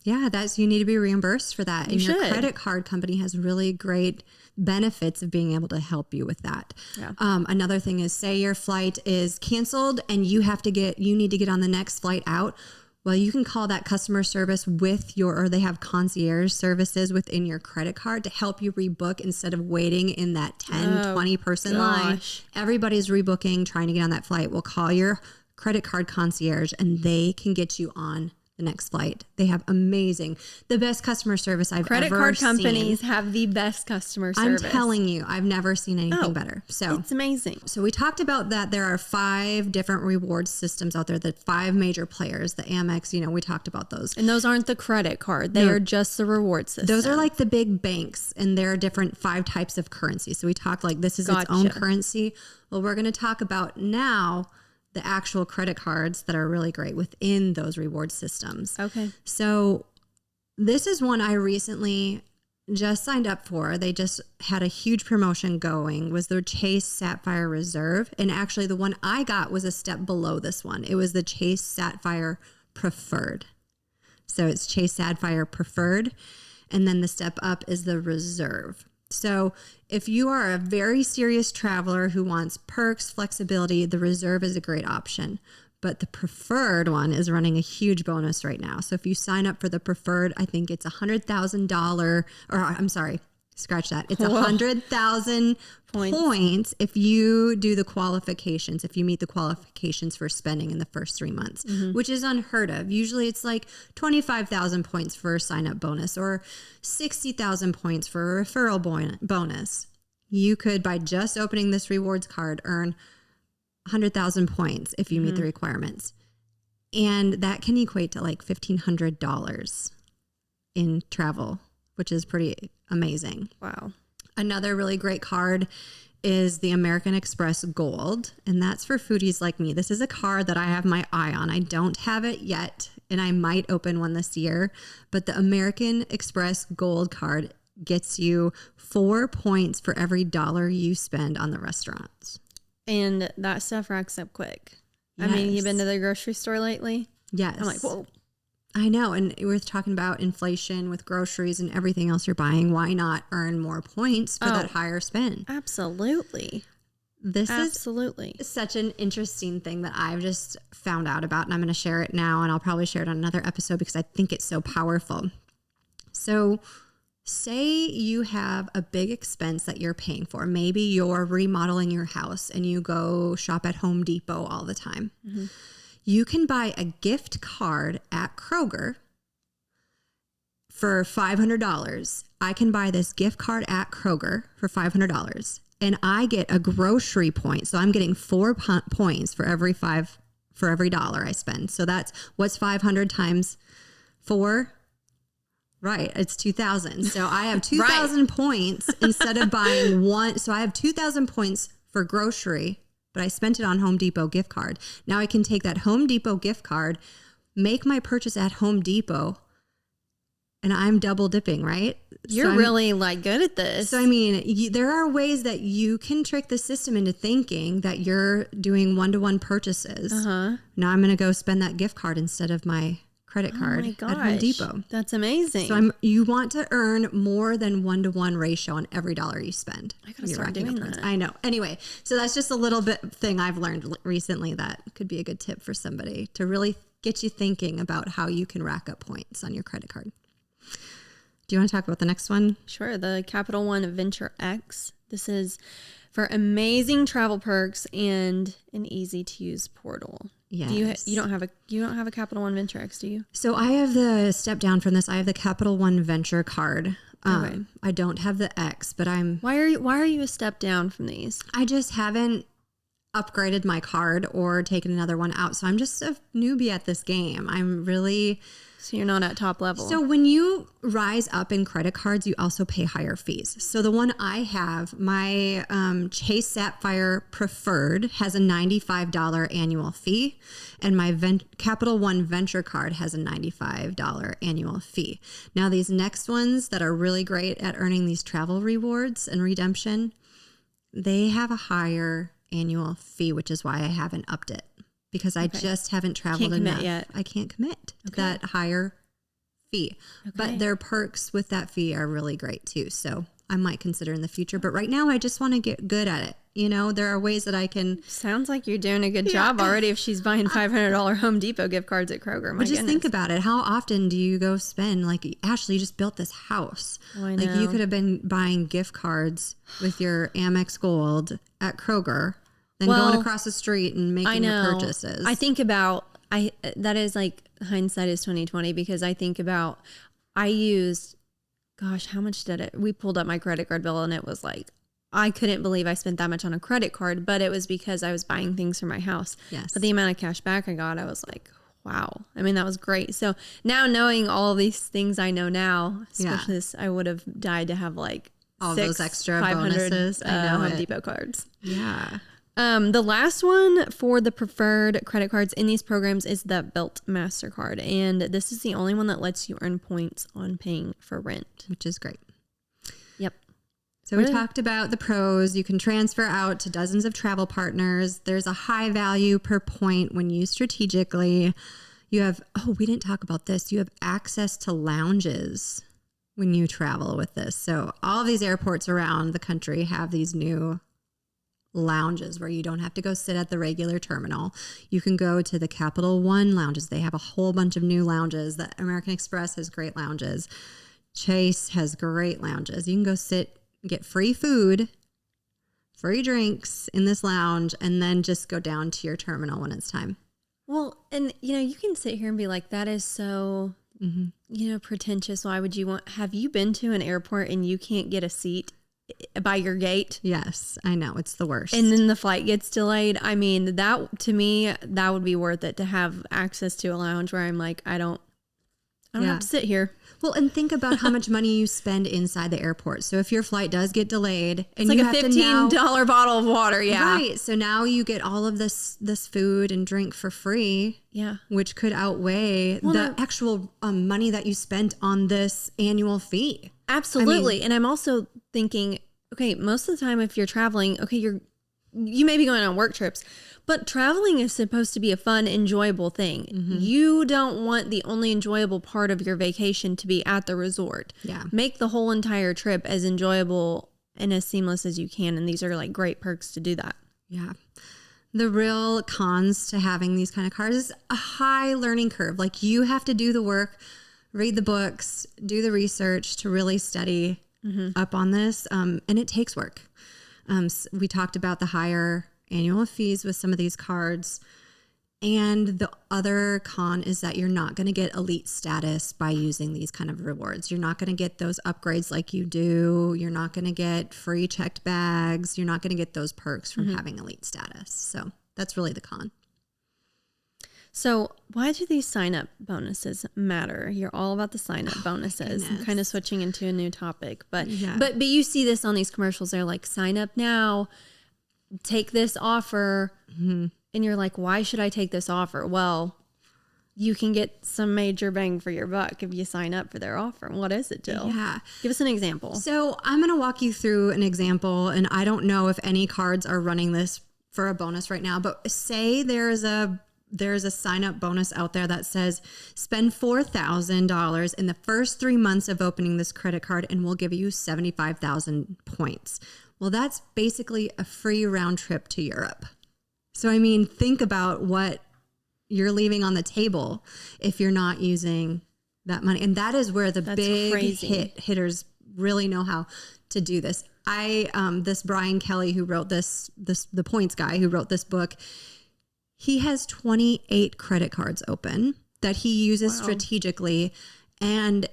yeah, you need to be reimbursed for that. And your credit card company has really great benefits of being able to help you with that. Yeah. Another thing is, say your flight is canceled and you need to get on the next flight out. Well, you can call that customer service or they have concierge services within your credit card to help you rebook instead of waiting in that 20 person line. Everybody's rebooking, trying to get on that flight. We'll call your credit card concierge and they can get you on the next flight. They have the best customer service I've ever seen. Credit card companies have the best customer service. I'm telling you, I've never seen anything better. So it's amazing. So we talked about that. There are 5 different reward systems out there, the 5 major players, the Amex, we talked about those. And those aren't the credit card. They are just the reward system. Those are like the big banks and there are different 5 types of currency. So we talked like this is its own currency. Well, we're going to talk about now the actual credit cards that are really great within those reward systems. Okay. So this is one I recently just signed up for. They just had a huge promotion going, was the Chase Sapphire Reserve. And actually the one I got was a step below this one. It was the Chase Sapphire Preferred. So it's Chase Sapphire Preferred. And then the step up is the Reserve. So if you are a very serious traveler who wants perks, flexibility, the Reserve is a great option. but the preferred one is running a huge bonus right now. So if you sign up for the preferred, I think it's $100,000, or I'm sorry, scratch that. It's 100,000 points if you do the qualifications, if you meet the qualifications for spending in the first 3 months, which is unheard of. Usually it's like 25,000 points for a sign up bonus or 60,000 points for a referral bonus. You could, by just opening this rewards card, earn 100,000 points if you meet the requirements. And that can equate to like $1,500 in travel, which is pretty amazing. Wow. Another really great card is the American Express Gold, and that's for foodies like me. This is a card that I have my eye on. I don't have it yet, and I might open one this year, but the American Express Gold card gets you 4 points for every dollar you spend on the restaurants. And that stuff racks up quick. Yes. I mean, you've been to the grocery store lately? Yes. I'm like, whoa. I know. And we're talking about inflation with groceries and everything else you're buying. Why not earn more points for that higher spend? Absolutely. This Absolutely. is such an interesting thing that I've just found out about, and I'm going to share it now, and I'll probably share it on another episode because I think it's so powerful. So say you have a big expense that you're paying for. Maybe you're remodeling your house and you go shop at Home Depot all the time. Mm-hmm. You can buy a gift card at Kroger for $500. I can buy this gift card at Kroger for $500, and I get a grocery point. So I'm getting 4 points for every dollar I spend. So that's what's 500 times 4. Right. It's 2,000. So I have 2,000 points instead of buying one. So I have 2,000 points for grocery, but I spent it on Home Depot gift card. Now I can take that Home Depot gift card, make my purchase at Home Depot, and I'm double dipping, right? You're really like good at this. So, I mean, there are ways that you can trick the system into thinking that you're doing one-to-one purchases. Now I'm going to go spend that gift card instead of my credit card at Home Depot. That's amazing. So you want to earn more than 1-to-1 ratio on every dollar you spend. I gotta start doing that. I know. Anyway, so that's just a little bit thing I've learned recently that could be a good tip for somebody to really get you thinking about how you can rack up points on your credit card. Do you want to talk about the next one? Sure. The Capital One Venture X. This is for amazing travel perks and an easy to use portal. Yes. You don't have a Capital One Venture X, do you? So I have the step down from this. I have the Capital One Venture card. Okay. I don't have the X, but Why are you a step down from these? I just haven't upgraded my card or taken another one out. So I'm just a newbie at this game. So you're not at top level. So when you rise up in credit cards, you also pay higher fees. So the one I have, my Chase Sapphire Preferred has a $95 annual fee, and my Capital One Venture card has a $95 annual fee. Now these next ones that are really great at earning these travel rewards and redemption, they have a higher annual fee, which is why I haven't upped it. Because I just haven't traveled enough. Yet. I can't commit to that higher fee. Okay. But their perks with that fee are really great too. So I might consider in the future. But right now I just want to get good at it. You know, there are ways that I can. Sounds like you're doing a good job already if she's buying $500 Home Depot gift cards at Kroger. But just think about it. How often do you go spend, like, Ashley, you just built this house. Oh, I know. Like, you could have been buying gift cards with your Amex Gold at Kroger. Than going across the street and making your purchases. I think about, that is like hindsight is 2020 because I think about, I used, gosh, how much did it? We pulled up my credit card bill and it was like, I couldn't believe I spent that much on a credit card, but it was because I was buying things for my house. Yes. But the amount of cash back I got, I was like, wow. I mean, that was great. So now knowing all these things I know now, especially this, I would have died to have like all those extra bonuses. I know Home Depot cards. Yeah. The last one for the preferred credit cards in these programs is the Bilt MasterCard. And this is the only one that lets you earn points on paying for rent. Which is great. Yep. So we talked about the pros. You can transfer out to dozens of travel partners. There's a high value per point when used strategically. You have, we didn't talk about this. You have access to lounges when you travel with this. So all of these airports around the country have these new lounges where you don't have to go sit at the regular terminal. You can go to the Capital One lounges. They have a whole bunch of new lounges. The American Express has great lounges. Chase has great lounges. You can go sit, get free food, free drinks in this lounge, and then just go down to your terminal when it's time. Well, and you can sit here and be like, that is so, pretentious. Why would you have you been to an airport and you can't get a seat by your gate? Yes, I know. It's the worst. And then the flight gets delayed. I mean, that to me, that would be worth it to have access to a lounge where I'm like, I don't have to sit here. Well, and think about how much money you spend inside the airport. So if your flight does get delayed, and it's like you a have $15 bottle of water, right? So now you get all of this food and drink for free, which could outweigh the actual money that you spent on this annual fee. Absolutely, and I'm also thinking, okay, most of the time if you're traveling, okay, you may be going on work trips, but traveling is supposed to be a fun, enjoyable thing. Mm-hmm. You don't want the only enjoyable part of your vacation to be at the resort. Yeah. Make the whole entire trip as enjoyable and as seamless as you can. And these are like great perks to do that. Yeah. The real cons to having these kind of cards is a high learning curve. Like you have to do the work, read the books, do the research to really study up on this. And it takes work. We talked about the higher annual fees with some of these cards. And the other con is that you're not going to get elite status by using these kind of rewards. You're not going to get those upgrades like you do. You're not going to get free checked bags. You're not going to get those perks from having elite status. So that's really the con. So why do these sign-up bonuses matter? You're all about the sign-up bonuses. I'm kind of switching into a new topic. But you see this on these commercials. They're like, sign up now, take this offer. Mm-hmm. And you're like, why should I take this offer? Well, you can get some major bang for your buck if you sign up for their offer. What is it, Jill? Yeah. Give us an example. So I'm going to walk you through an example. And I don't know if any cards are running this for a bonus right now. But say there's a sign-up bonus out there that says spend $4,000 in the first 3 months of opening this credit card and we'll give you 75,000 points. Well, that's basically a free round trip to Europe. So, I mean, think about what you're leaving on the table if you're not using that money. And that is where that's big hitters really know how to do this. This Brian Kelly who wrote the points guy who wrote this book, he has 28 credit cards open that he uses strategically. And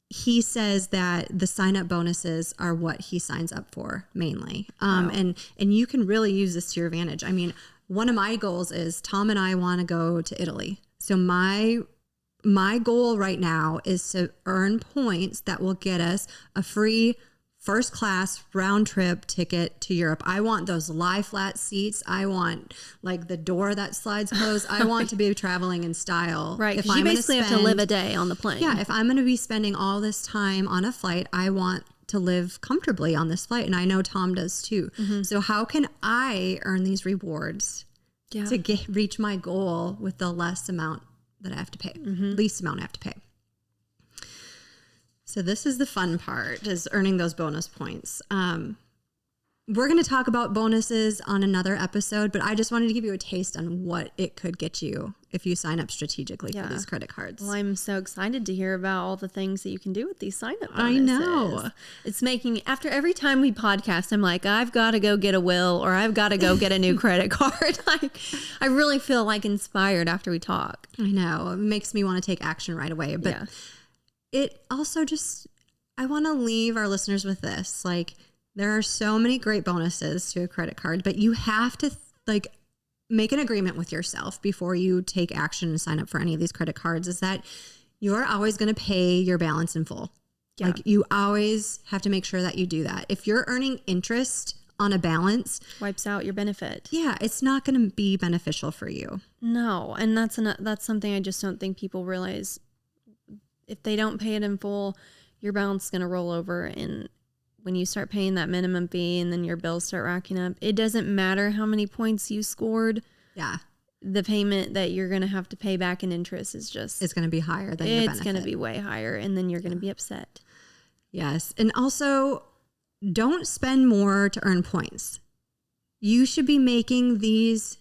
he says that the sign-up bonuses are what he signs up for mainly. And you can really use this to your advantage. I mean, one of my goals is Tom and I want to go to Italy. So my goal right now is to earn points that will get us a free first class round trip ticket to Europe. I want those lie flat seats. I want like the door that slides closed. I want to be traveling in style. Right. Because you basically have to live a day on the plane. Yeah. If I'm going to be spending all this time on a flight, I want to live comfortably on this flight. And I know Tom does too. Mm-hmm. So how can I earn these rewards to reach my goal with the less amount that I have to pay, least amount I have to pay? So this is the fun part, is earning those bonus points. We're going to talk about bonuses on another episode, but I just wanted to give you a taste on what it could get you if you sign up strategically for these credit cards. Well, I'm so excited to hear about all the things that you can do with these sign-up bonuses. I know. It's making me, after every time we podcast, I'm like, I've got to go get a will or I've got to go get a new credit card. Like, I really feel like inspired after we talk. I know. It makes me want to take action right away. But it also just, I want to leave our listeners with this. Like, there are so many great bonuses to a credit card, but you have to make an agreement with yourself before you take action and sign up for any of these credit cards, is that you're always going to pay your balance in full. Yeah. Like, you always have to make sure that you do that. If you're earning interest on a balance, wipes out your benefit. Yeah, it's not going to be beneficial for you. No, and that's something I just don't think people realize. If they don't pay it in full, your balance is going to roll over, and when you start paying that minimum fee and then your bills start racking up, it doesn't matter how many points you scored. Yeah. The payment that you're going to have to pay back in interest is just... It's going to be higher than your benefit. It's going to be way higher, and then you're going to be upset. Yes. And also, don't spend more to earn points. You should be making these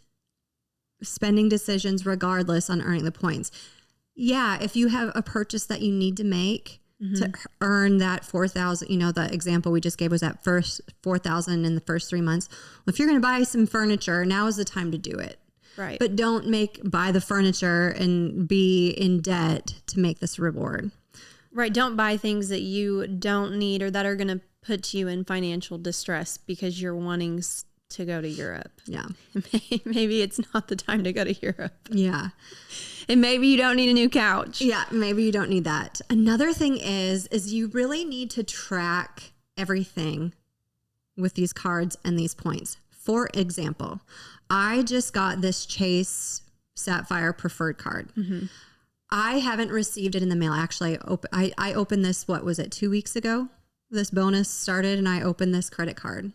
spending decisions regardless on earning the points. Yeah, if you have a purchase that you need to make to earn that 4,000, the example we just gave was that first 4,000 in the first 3 months. Well, if you're going to buy some furniture, now is the time to do it. Right. But don't buy the furniture and be in debt to make this reward. Right. Don't buy things that you don't need or that are going to put you in financial distress because you're wanting to go to Europe. Yeah. Maybe it's not the time to go to Europe. Yeah. And maybe you don't need a new couch. Yeah, maybe you don't need that. Another thing is you really need to track everything with these cards and these points. For example, I just got this Chase Sapphire Preferred card. I haven't received it in the mail. Actually, I opened this, 2 weeks ago? This bonus started and I opened this credit card.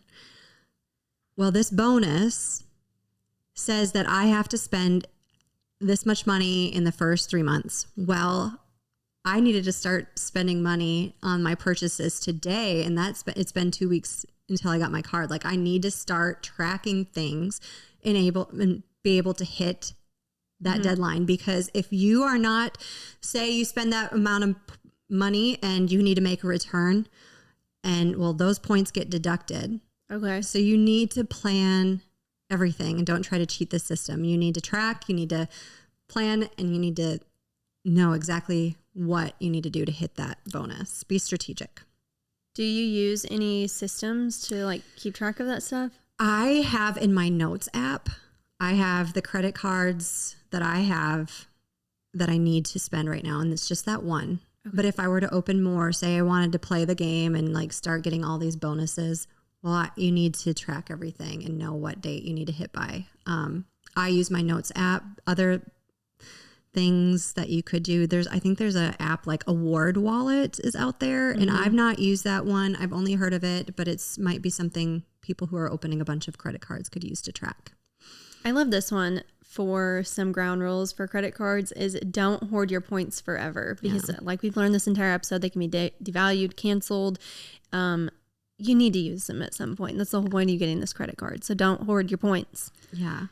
Well, this bonus says that I have to spend this much money in the first 3 months. Well, I needed to start spending money on my purchases today. And it's been 2 weeks until I got my card. Like, I need to start tracking things and be able to hit that deadline. Because if you are not, say you spend that amount of money and you need to make a return, and well, those points get deducted. Okay. So you need to plan everything and don't try to cheat the system. You need to track, you need to plan, and you need to know exactly what you need to do to hit that bonus. Be strategic. Do you use any systems to keep track of that stuff? I have in my notes app, I have the credit cards that I have that I need to spend right now. And it's just that one. Okay. But if I were to open more, say I wanted to play the game and start getting all these bonuses, well, you need to track everything and know what date you need to hit by. I use my notes app. Other things that you could do, I think there's an app like Award Wallet is out there, and I've not used that one. I've only heard of it, but might be something people who are opening a bunch of credit cards could use to track. I love this one. For some ground rules for credit cards is don't hoard your points forever, because like we've learned this entire episode, they can be devalued, canceled. You need to use them at some point. That's the whole point of you getting this credit card. So don't hoard your points. Yeah.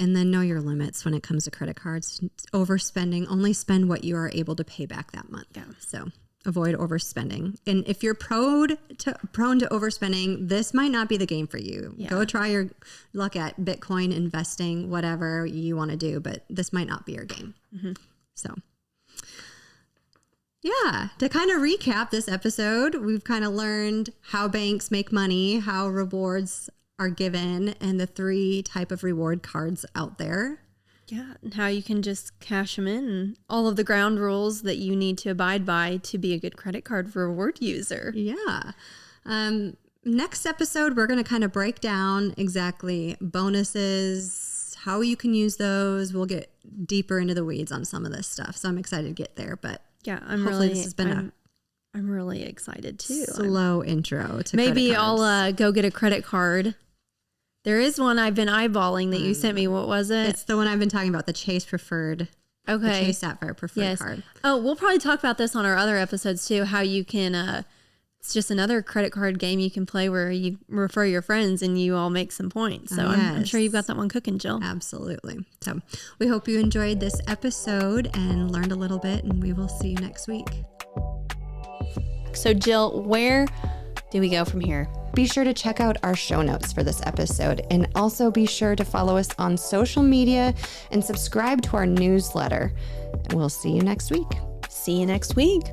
And then know your limits when it comes to credit cards. Overspending, only spend what you are able to pay back that month. Yeah. So avoid overspending. And if you're prone to overspending, this might not be the game for you. Yeah. Go try your luck at Bitcoin investing, whatever you want to do, but this might not be your game. So yeah, to kind of recap this episode, we've kind of learned how banks make money, how rewards are given, and the 3 type of reward cards out there. Yeah, and how you can just cash them in, and all of the ground rules that you need to abide by to be a good credit card reward user. Yeah. Next episode, we're going to kind of break down exactly bonuses, how you can use those. We'll get deeper into the weeds on some of this stuff. So I'm excited to get there, but yeah, I'm really excited too. Slow intro to maybe I'll go get a credit card. There is one I've been eyeballing that you sent me. What was it? It's the one I've been talking about, the Chase Preferred. Okay. The Chase Sapphire Preferred card. Oh, we'll probably talk about this on our other episodes too, how you can, it's just another credit card game you can play where you refer your friends and you all make some points. So I'm sure you've got that one cooking, Jill. Absolutely. So we hope you enjoyed this episode and learned a little bit, and we will see you next week. So Jill, where do we go from here? Be sure to check out our show notes for this episode, and also be sure to follow us on social media and subscribe to our newsletter. And we'll see you next week. See you next week.